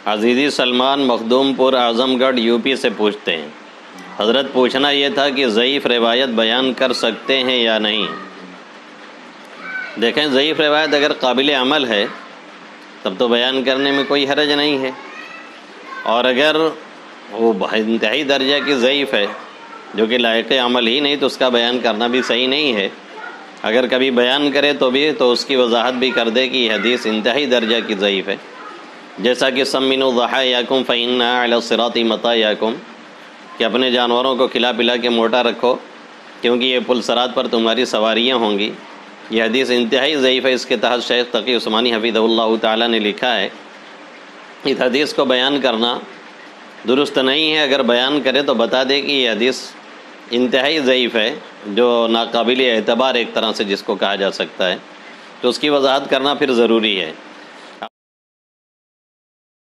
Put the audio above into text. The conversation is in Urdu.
عزیزی سلمان مخدوم پور اعظم گڑھ یو پی سے پوچھتے ہیں، حضرت پوچھنا یہ تھا کہ ضعیف روایت بیان کر سکتے ہیں یا نہیں؟ دیکھیں، ضعیف روایت اگر قابل عمل ہے تب تو بیان کرنے میں کوئی حرج نہیں ہے، اور اگر وہ انتہائی درجہ کی ضعیف ہے جو کہ لائق عمل ہی نہیں تو اس کا بیان کرنا بھی صحیح نہیں ہے۔ اگر کبھی بیان کرے تو اس کی وضاحت بھی کر دے کہ یہ حدیث انتہائی درجہ کی ضعیف ہے، جیسا کہ سمنوا ضحایاکم فإنها علی الصراط مطایاکم، کہ اپنے جانوروں کو کھلا پلا کے موٹا رکھو کیونکہ یہ پل صراط پر تمہاری سواریاں ہوں گی۔ یہ حدیث انتہائی ضعیف ہے۔ اس کے تحت شیخ تقی عثمانی حفظہ اللہ تعالیٰ نے لکھا ہے اس حدیث کو بیان کرنا درست نہیں ہے، اگر بیان کرے تو بتا دے کہ یہ حدیث انتہائی ضعیف ہے، جو ناقابل اعتبار ایک طرح سے جس کو کہا جا سکتا ہے، تو اس کی وضاحت کرنا پھر ضروری ہے۔